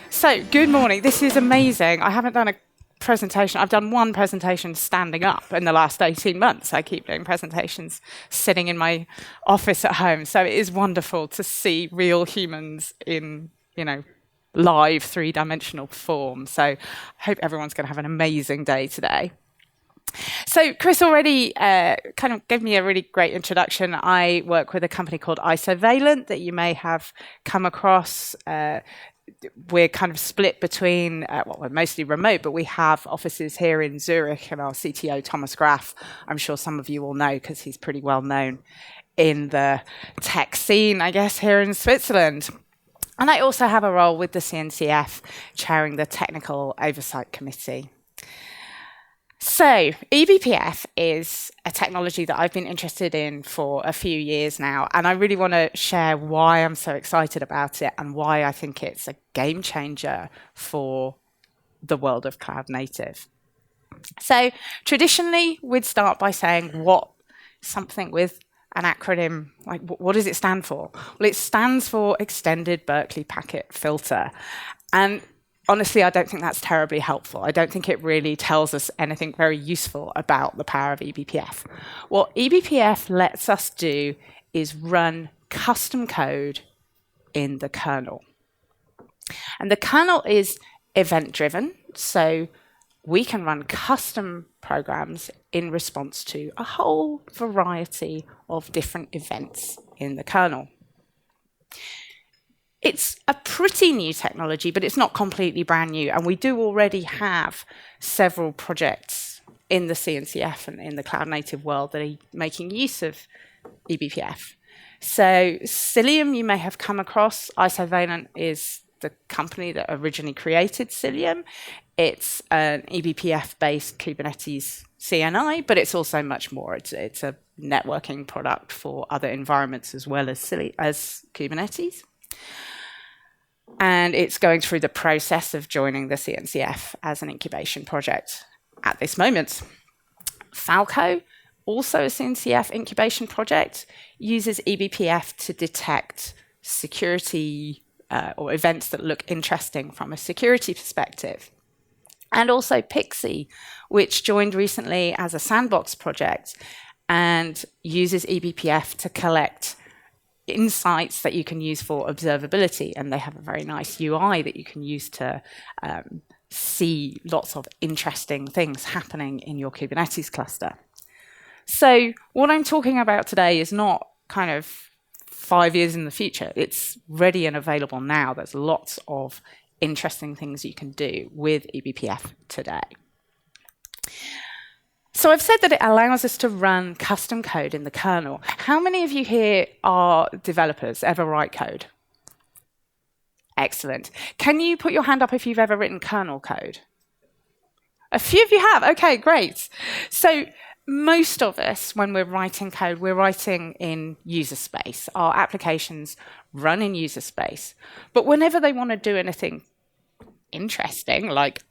So, good morning. This is amazing. I haven't done a presentation. I've done one presentation standing up in the last 18 months. I keep doing presentations sitting in my office at home. So it is wonderful to see real humans in, live three-dimensional form. So I hope everyone's going to have an amazing day today. So Chris already kind of gave me a really great introduction. I work with a company called Isovalent that you may have come across. We're kind of split between, we're mostly remote, but we have offices here in Zurich, and our CTO, Thomas Graf, I'm sure some of you will know because he's pretty well known in the tech scene, I guess, here in Switzerland. And I also have a role with the CNCF, chairing the Technical Oversight Committee. So eBPF is a technology that I've been interested in for a few years now, and I really want to share why I'm so excited about it and why I think it's a game changer for the world of cloud native. So traditionally, we'd start by saying what something with an acronym, like what does it stand for? Well, it stands for Extended Berkeley Packet Filter. And honestly, I don't think that's terribly helpful. I don't think it really tells us anything very useful about the power of eBPF. What eBPF lets us do is run custom code in the kernel. And the kernel is event-driven, so we can run custom programs in response to a whole variety of different events in the kernel. It's a pretty new technology, but it's not completely brand new. And we do already have several projects in the CNCF and in the cloud native world that are making use of eBPF. So Cilium, you may have come across. Isovalent is the company that originally created Cilium. It's an eBPF-based Kubernetes CNI, but it's also much more. It's a networking product for other environments as well as Kubernetes. And it's going through the process of joining the CNCF as an incubation project at this moment. Falco, also a CNCF incubation project, uses eBPF to detect security or events that look interesting from a security perspective. And also Pixie, which joined recently as a sandbox project and uses eBPF to collect insights that you can use for observability, and they have a very nice UI that you can use to see lots of interesting things happening in your Kubernetes cluster. So what I'm talking about today is not kind of 5 years in the future. It's ready and available now. There's lots of interesting things you can do with eBPF today. So I've said that it allows us to run custom code in the kernel. How many of you here are developers, ever write code? Excellent. Can you put your hand up if you've ever written kernel code? A few of you have. Okay, great. So most of us, when we're writing code, we're writing in user space. Our applications run in user space. But whenever they want to do anything interesting, like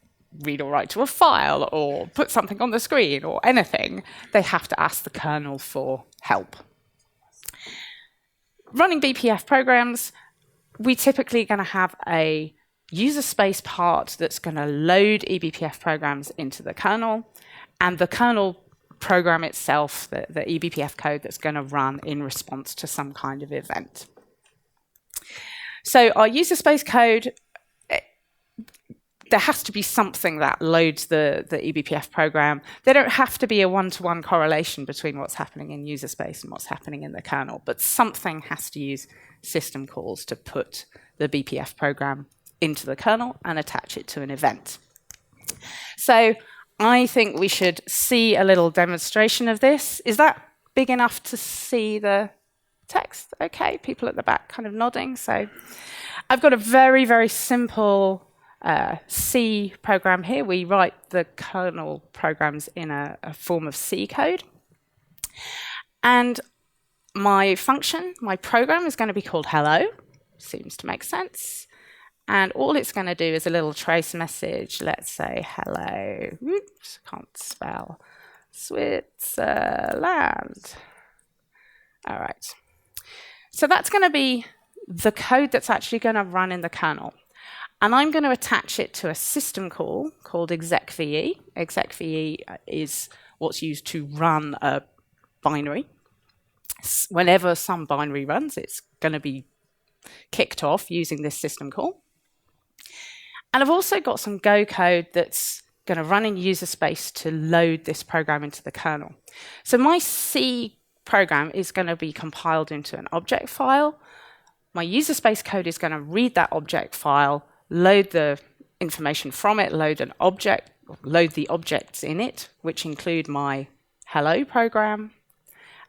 read or write to a file or put something on the screen or anything, they have to ask the kernel for help. Running BPF programs, we typically going to have a user space part that's going to load eBPF programs into the kernel, and the kernel program itself, the eBPF code that's going to run in response to some kind of event. So our user space code, there has to be something that loads the eBPF program. There don't have to be a one-to-one correlation between what's happening in user space and what's happening in the kernel, but something has to use system calls to put the BPF program into the kernel and attach it to an event. So I think we should see a little demonstration of this. Is that big enough to see the text? Okay, people at the back kind of nodding. So I've got a very, very simple C program here. We write the kernel programs in a form of C code. And my function, my program, is going to be called hello. Seems to make sense. And all it's going to do is a little trace message. Let's say hello. Oops, can't spell. Switzerland. All right. So that's going to be the code that's actually going to run in the kernel. And I'm going to attach it to a system call called execve. Execve is what's used to run a binary. Whenever some binary runs, it's going to be kicked off using this system call. And I've also got some Go code that's going to run in user space to load this program into the kernel. So my C program is going to be compiled into an object file. My user space code is going to read that object file, load the information from it, load an object, load the objects in it, which include my hello program,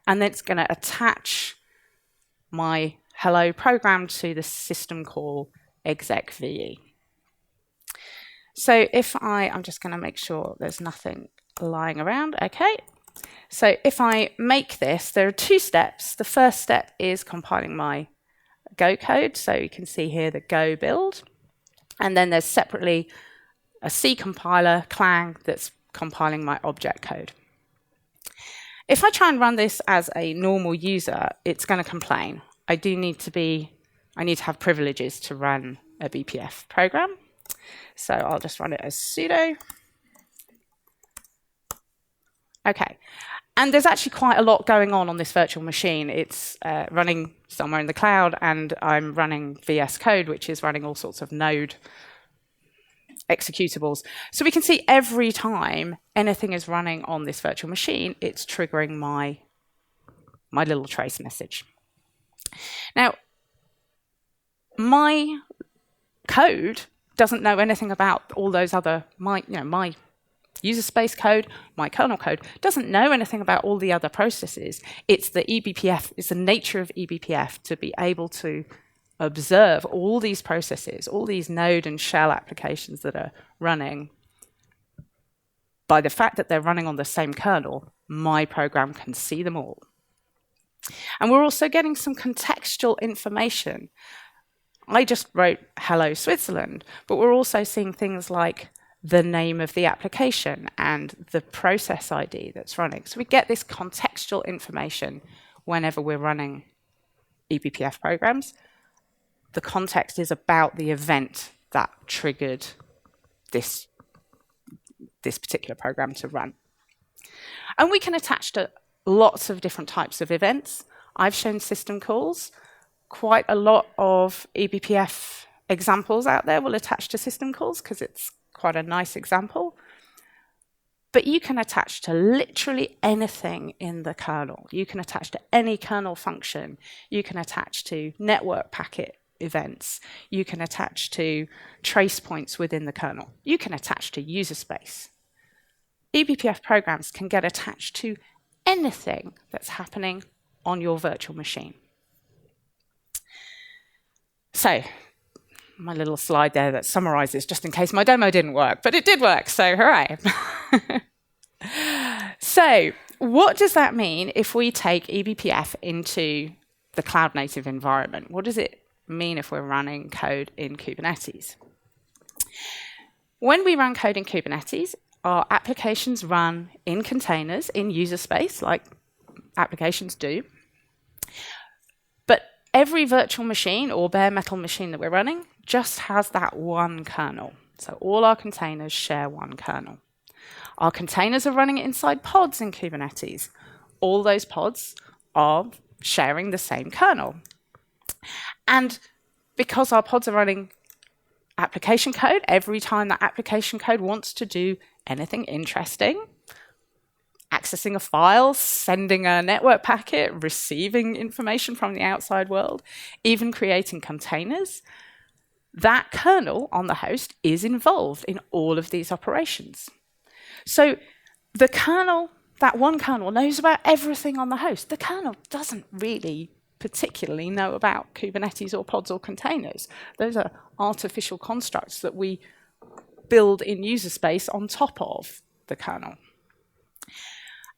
and then it's going to attach my hello program to the system call execve. So if I'm just going to make sure there's nothing lying around. Okay. So if I make this, there are two steps. The first step is compiling my Go code. So you can see here the Go build. And then there's separately a C compiler, Clang, that's compiling my object code. If I try and run this as a normal user, it's going to complain. I need to have privileges to run a BPF program. So I'll just run it as sudo. Okay. And there's actually quite a lot going on this virtual machine. It's running somewhere in the cloud, and I'm running VS Code, which is running all sorts of node executables. So we can see every time anything is running on this virtual machine, it's triggering my little trace message. Now, my code doesn't know anything about all those other, my user space code, my kernel code, doesn't know anything about all the other processes. It's the eBPF, it's the nature of eBPF to be able to observe all these processes, all these node and shell applications that are running. By the fact that they're running on the same kernel, my program can see them all. And we're also getting some contextual information. I just wrote hello Switzerland, but we're also seeing things like the name of the application and the process ID that's running. So we get this contextual information whenever we're running eBPF programs. The context is about the event that triggered this particular program to run. And we can attach to lots of different types of events. I've shown system calls. Quite a lot of eBPF examples out there will attach to system calls because it's quite a nice example. But you can attach to literally anything in the kernel. You can attach to any kernel function. You can attach to network packet events. You can attach to trace points within the kernel. You can attach to user space. eBPF programs can get attached to anything that's happening on your virtual machine. So, my little slide there that summarizes, just in case my demo didn't work, but it did work, so hooray. So, what does that mean if we take eBPF into the cloud native environment? What does it mean if we're running code in Kubernetes? When we run code in Kubernetes, our applications run in containers, in user space, like applications do. But every virtual machine or bare metal machine that we're running just has that one kernel. So all our containers share one kernel. Our containers are running inside pods in Kubernetes. All those pods are sharing the same kernel. And because our pods are running application code, every time that application code wants to do anything interesting, accessing a file, sending a network packet, receiving information from the outside world, even creating containers, that kernel on the host is involved in all of these operations. So the kernel, that one kernel, knows about everything on the host. The kernel doesn't really particularly know about Kubernetes or pods or containers. Those are artificial constructs that we build in user space on top of the kernel.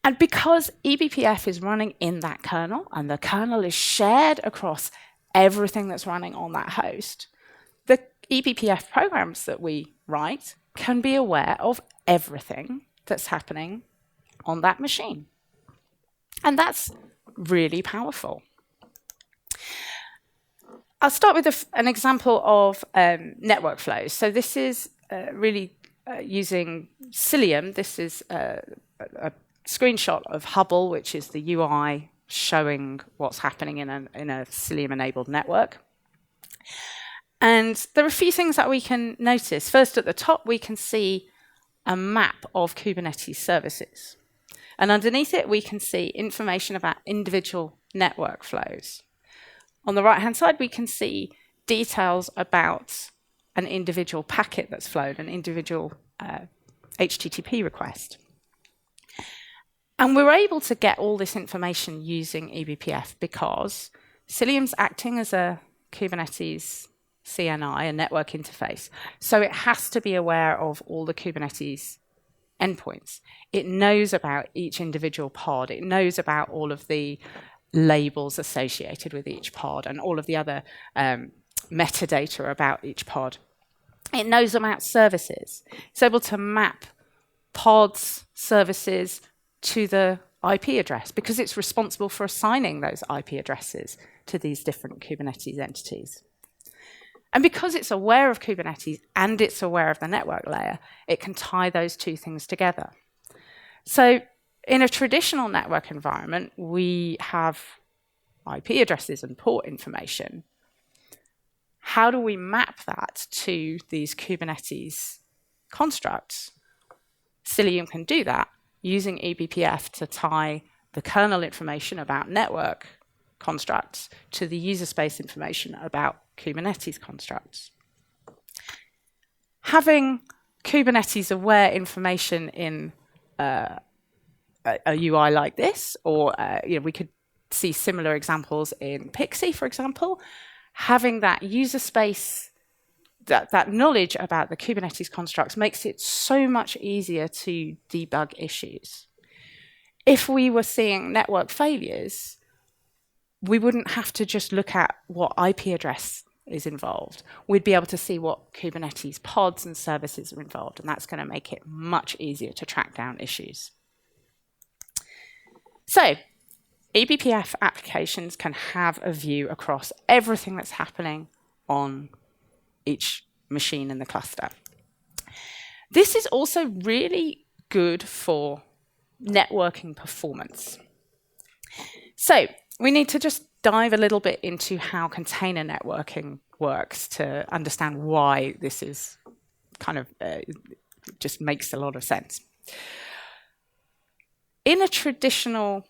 And because eBPF is running in that kernel, and the kernel is shared across everything that's running on that host, the eBPF programs that we write can be aware of everything that's happening on that machine. And that's really powerful. I'll start with an example of network flows. So this is really using Cilium. This is a screenshot of Hubble, which is the UI showing what's happening in a Cilium-enabled network. And there are a few things that we can notice. First, at the top, we can see a map of Kubernetes services. And underneath it, we can see information about individual network flows. On the right-hand side, we can see details about an individual packet that's flowed, an individual HTTP request. And we're able to get all this information using eBPF because Cilium's acting as a Kubernetes CNI, a network interface. So it has to be aware of all the Kubernetes endpoints. It knows about each individual pod. It knows about all of the labels associated with each pod and all of the other metadata about each pod. It knows about services. It's able to map pods, services to the IP address because it's responsible for assigning those IP addresses to these different Kubernetes entities. And because it's aware of Kubernetes and it's aware of the network layer, it can tie those two things together. So in a traditional network environment, we have IP addresses and port information. How do we map that to these Kubernetes constructs? Cilium can do that using eBPF to tie the kernel information about network constructs to the user space information about Kubernetes constructs. Having Kubernetes-aware information in a UI like this, or we could see similar examples in Pixie, for example, having that user space, that knowledge about the Kubernetes constructs makes it so much easier to debug issues. If we were seeing network failures, we wouldn't have to just look at what IP address is involved. We'd be able to see what Kubernetes pods and services are involved, and that's going to make it much easier to track down issues. So, eBPF applications can have a view across everything that's happening on each machine in the cluster. This is also really good for networking performance. So we need to just dive a little bit into how container networking works to understand why this is kind of just makes a lot of sense. In a traditional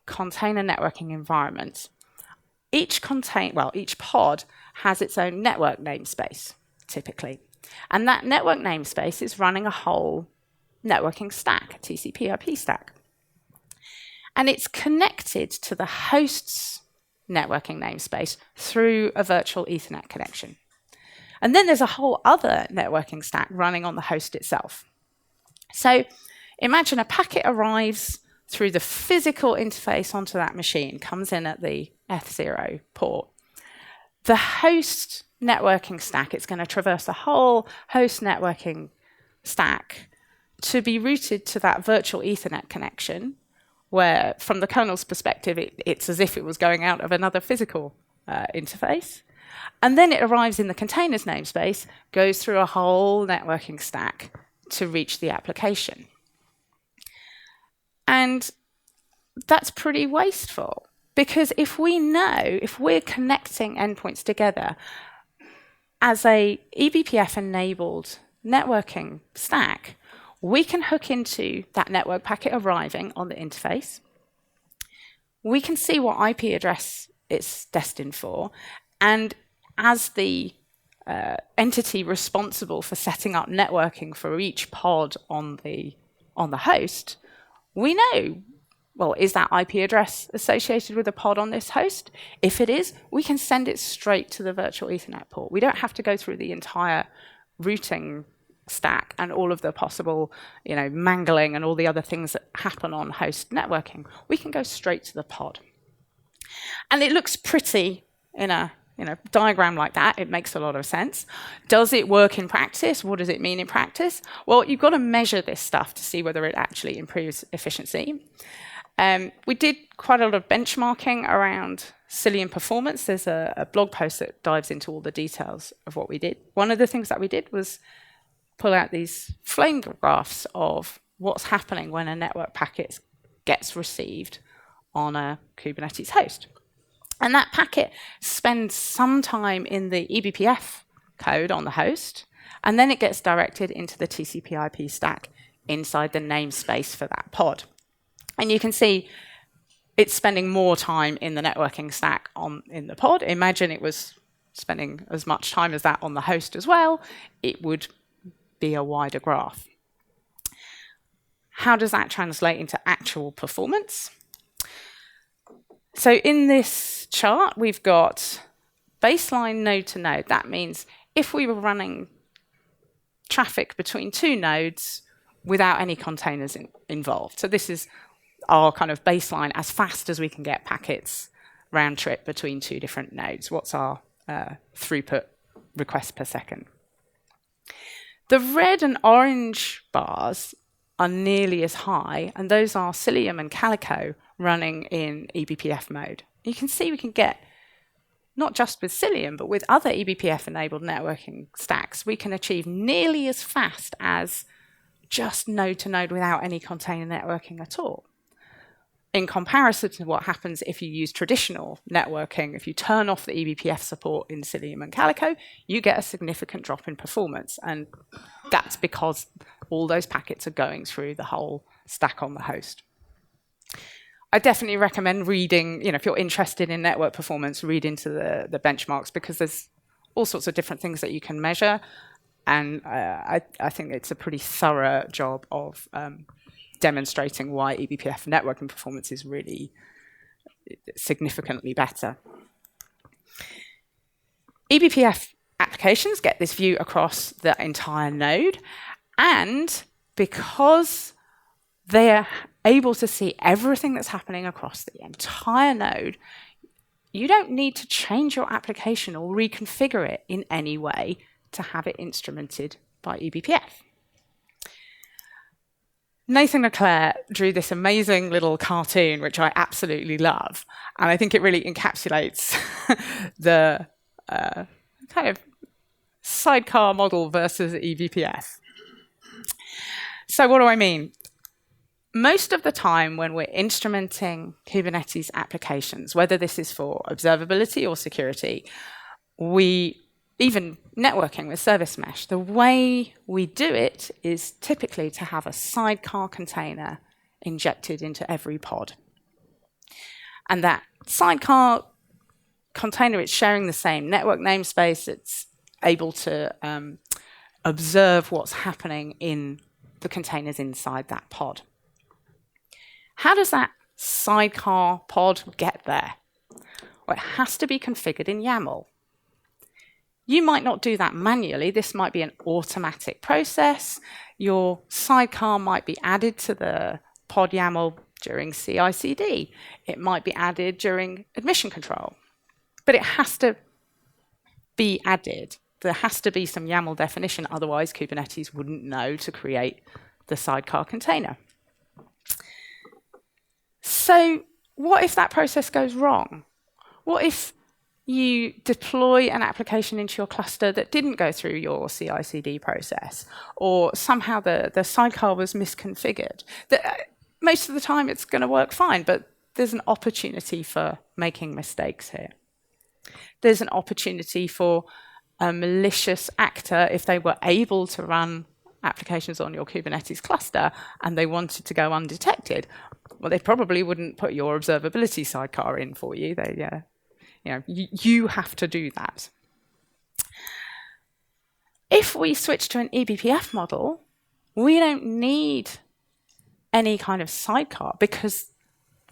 container networking environment, each pod has its own network namespace, typically. And that network namespace is running a whole networking stack, a TCP/IP stack. And it's connected to the host's networking namespace through a virtual Ethernet connection. And then there's a whole other networking stack running on the host itself. So imagine a packet arrives through the physical interface onto that machine, comes in at the F0 port. The host networking stack, it's going to traverse the whole host networking stack to be routed to that virtual Ethernet connection, where from the kernel's perspective, it's as if it was going out of another physical interface. And then it arrives in the container's namespace, goes through a whole networking stack to reach the application. And that's pretty wasteful, because if we're connecting endpoints together as a eBPF-enabled networking stack, we can hook into that network packet arriving on the interface. We can see what IP address it's destined for, and as the entity responsible for setting up networking for each pod on the host, we know, well, is that IP address associated with a pod on this host? If it is, we can send it straight to the virtual Ethernet port. We don't have to go through the entire routing stack and all of the possible, mangling and all the other things that happen on host networking. We can go straight to the pod. And it looks pretty in a diagram like that. It makes a lot of sense. Does it work in practice? What does it mean in practice? Well, you've got to measure this stuff to see whether it actually improves efficiency. We did quite a lot of benchmarking around Cilium performance, there's a blog post that dives into all the details of what we did. One of the things that we did was pull out these flame graphs of what's happening when a network packet gets received on a Kubernetes host. And that packet spends some time in the eBPF code on the host, and then it gets directed into the TCP/IP stack inside the namespace for that pod. And you can see it's spending more time in the networking stack in the pod. Imagine it was spending as much time as that on the host as well. It would be a wider graph. How does that translate into actual performance? So in this chart, we've got baseline node to node. That means if we were running traffic between two nodes without any containers involved. So this is our kind of baseline, as fast as we can get packets round trip between two different nodes. What's our throughput requests per second? The red and orange bars are nearly as high, and those are Cilium and Calico running in eBPF mode. You can see we can get, not just with Cilium, but with other eBPF-enabled networking stacks, we can achieve nearly as fast as just node to node without any container networking at all. In comparison to what happens if you use traditional networking, if you turn off the eBPF support in Cilium and Calico, you get a significant drop in performance. And that's because all those packets are going through the whole stack on the host. I definitely recommend reading, if you're interested in network performance, read into the benchmarks, because there's all sorts of different things that you can measure. And I think it's a pretty thorough job of demonstrating why eBPF networking performance is really significantly better. eBPF applications get this view across the entire node, and because they're able to see everything that's happening across the entire node, you don't need to change your application or reconfigure it in any way to have it instrumented by eBPF. Nathan Leclerc drew this amazing little cartoon, which I absolutely love. And I think it really encapsulates the kind of sidecar model versus eBPF. So what do I mean? Most of the time when we're instrumenting Kubernetes applications, whether this is for observability or security, even networking with service mesh, the way we do it is typically to have a sidecar container injected into every pod. And that sidecar container, it's sharing the same network namespace, it's able to observe what's happening in the containers inside that pod. How does that sidecar pod get there? Well, it has to be configured in YAML. You might not do that manually. This might be an automatic process. Your sidecar might be added to the pod YAML during CI/CD. It might be added during admission control. But it has to be added. There has to be some YAML definition, otherwise Kubernetes wouldn't know to create the sidecar container. So what if that process goes wrong? What if you deploy an application into your cluster that didn't go through your CI/CD process, or somehow the sidecar was misconfigured? Most of the time it's going to work fine, but there's an opportunity for making mistakes here. There's an opportunity for a malicious actor, if they were able to run applications on your Kubernetes cluster and they wanted to go undetected, well, they probably wouldn't put your observability sidecar in for you. You have to do that. If we switch to an eBPF model, we don't need any kind of sidecar, because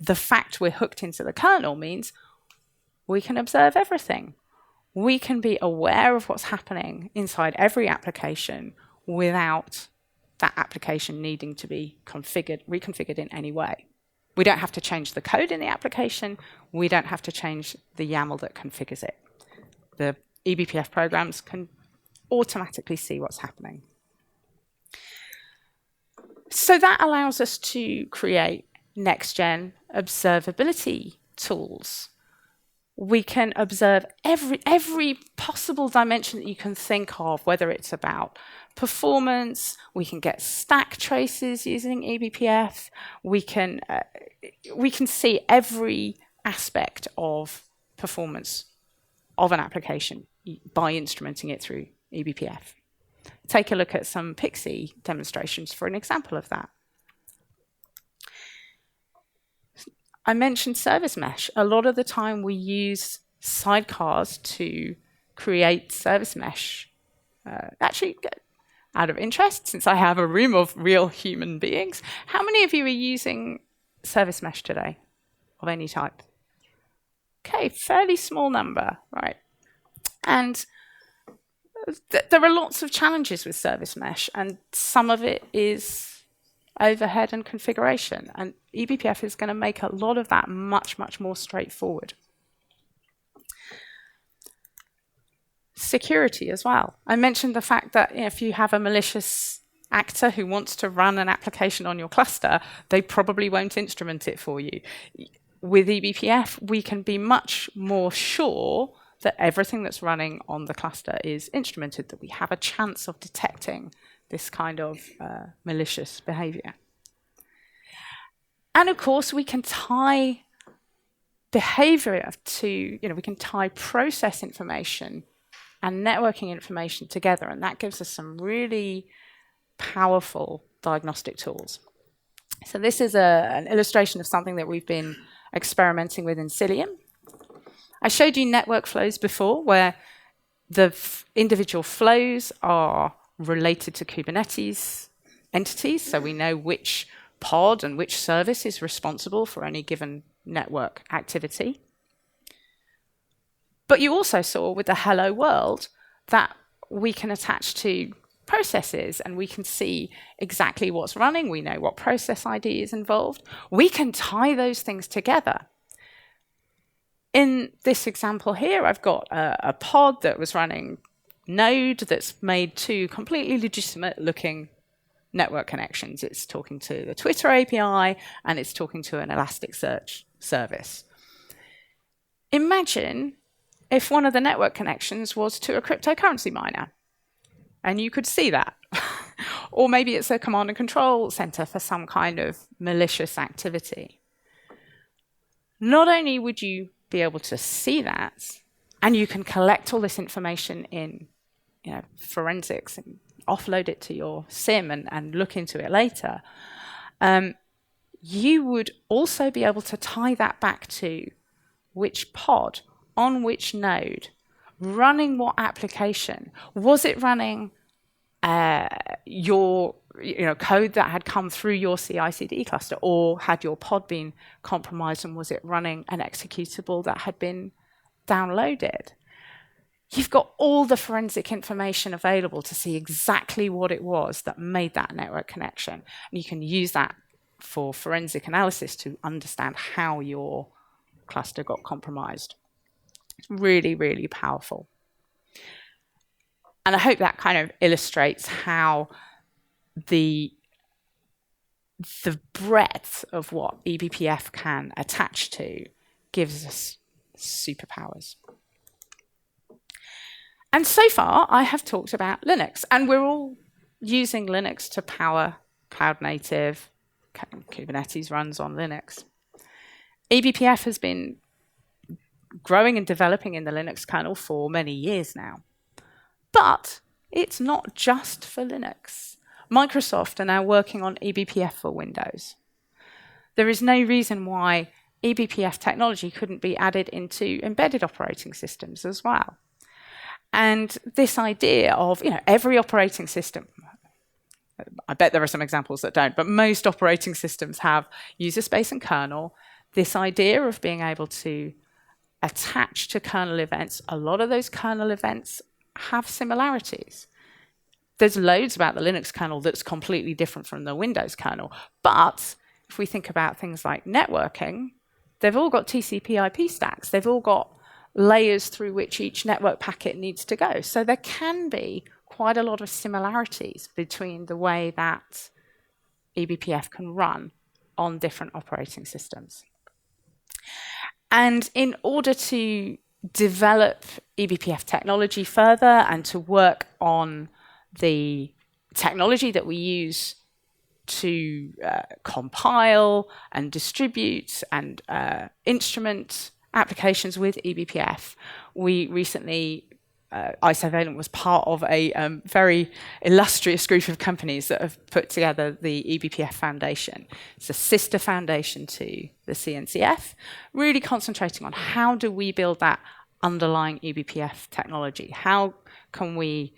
the fact we're hooked into the kernel means we can observe everything. We can be aware of what's happening inside every application without that application needing to be reconfigured in any way. We don't have to change the code in the application. We don't have to change the YAML that configures it. The eBPF programs can automatically see what's happening. So that allows us to create next-gen observability tools. We can observe every possible dimension that you can think of, whether it's about performance. We can get stack traces using eBPF. We can see every aspect of performance of an application by instrumenting it through eBPF. Take a look at some Pixie demonstrations for an example of that. I mentioned service mesh. A lot of the time we use sidecars to create service mesh. Actually, out of interest, since I have a room of real human beings, how many of you are using service mesh today of any type? Okay, fairly small number, right? And there are lots of challenges with service mesh, and some of it is overhead and configuration, and eBPF is going to make a lot of that much, much more straightforward. Security as well. I mentioned the fact that if you have a malicious actor who wants to run an application on your cluster, they probably won't instrument it for you. With eBPF, we can be much more sure that everything that's running on the cluster is instrumented, that we have a chance of detecting this kind of malicious behavior. And of course, we can tie behavior to, we can tie process information and networking information together, and that gives us some really powerful diagnostic tools. So this is an illustration of something that we've been experimenting with in Cilium. I showed you network flows before, where the individual flows are related to Kubernetes entities, so we know which pod and which service is responsible for any given network activity. But you also saw with the hello world that we can attach to processes and we can see exactly what's running. We know what process ID is involved. We can tie those things together. In this example here, I've got a pod that was running Node that's made two completely legitimate looking network connections. It's talking to the Twitter API and it's talking to an Elasticsearch service. Imagine if one of the network connections was to a cryptocurrency miner, and you could see that. Or maybe it's a command and control center for some kind of malicious activity. Not only would you be able to see that, and you can collect all this information in forensics and offload it to your SIM and look into it later, you would also be able to tie that back to which pod, on which node, running what application. Was it running your code that had come through your CI/CD cluster, or had your pod been compromised and was it running an executable that had been downloaded? You've got all the forensic information available to see exactly what it was that made that network connection. And you can use that for forensic analysis to understand how your cluster got compromised. It's really, really powerful. And I hope that kind of illustrates how the breadth of what eBPF can attach to gives us superpowers. And so far, I have talked about Linux, and we're all using Linux to power cloud native. Kubernetes runs on Linux. eBPF has been growing and developing in the Linux kernel for many years now. But it's not just for Linux. Microsoft are now working on eBPF for Windows. There is no reason why eBPF technology couldn't be added into embedded operating systems as well. And this idea of, every operating system, I bet there are some examples that don't, but most operating systems have user space and kernel. This idea of being able to attach to kernel events, a lot of those kernel events have similarities. There's loads about the Linux kernel that's completely different from the Windows kernel. But if we think about things like networking, they've all got TCP/IP stacks. They've all got layers through which each network packet needs to go. So there can be quite a lot of similarities between the way that eBPF can run on different operating systems. And in order to develop eBPF technology further and to work on the technology that we use to compile and distribute and instrument applications with eBPF, we recently, Isovalent was part of a very illustrious group of companies that have put together the eBPF Foundation. It's a sister foundation to the CNCF, really concentrating on how do we build that underlying eBPF technology? How can we,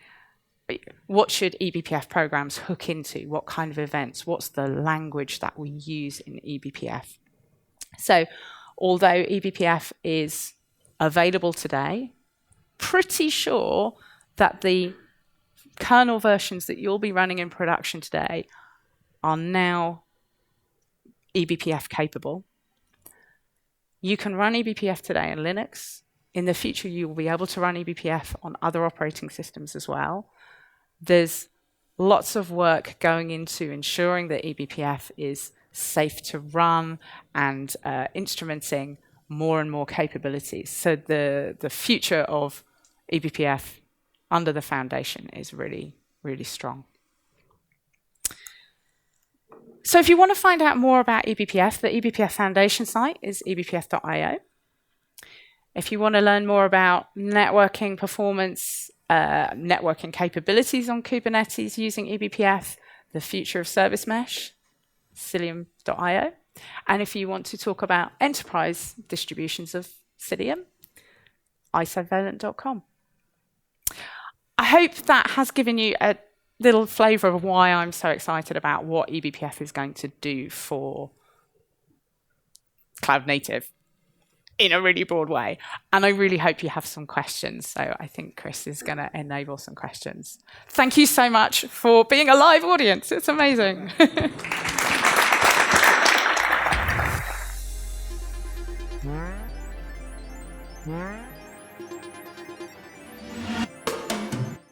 what should eBPF programs hook into? What kind of events? What's the language that we use in eBPF? So although eBPF is available today, pretty sure that the kernel versions that you'll be running in production today are now eBPF capable. You can run eBPF today in Linux. In the future, you will be able to run eBPF on other operating systems as well. There's lots of work going into ensuring that eBPF is safe to run and instrumenting more and more capabilities. So the future of eBPF under the foundation is really, really strong. So if you want to find out more about eBPF, the eBPF Foundation site is ebpf.io. If you want to learn more about networking performance, networking capabilities on Kubernetes using eBPF, the future of service mesh, Cilium.io. And if you want to talk about enterprise distributions of Cilium, Isovalent.com. I hope that has given you a little flavor of why I'm so excited about what eBPF is going to do for cloud native in a really broad way. And I really hope you have some questions. So I think Chris is going to enable some questions. Thank you so much for being a live audience. It's amazing.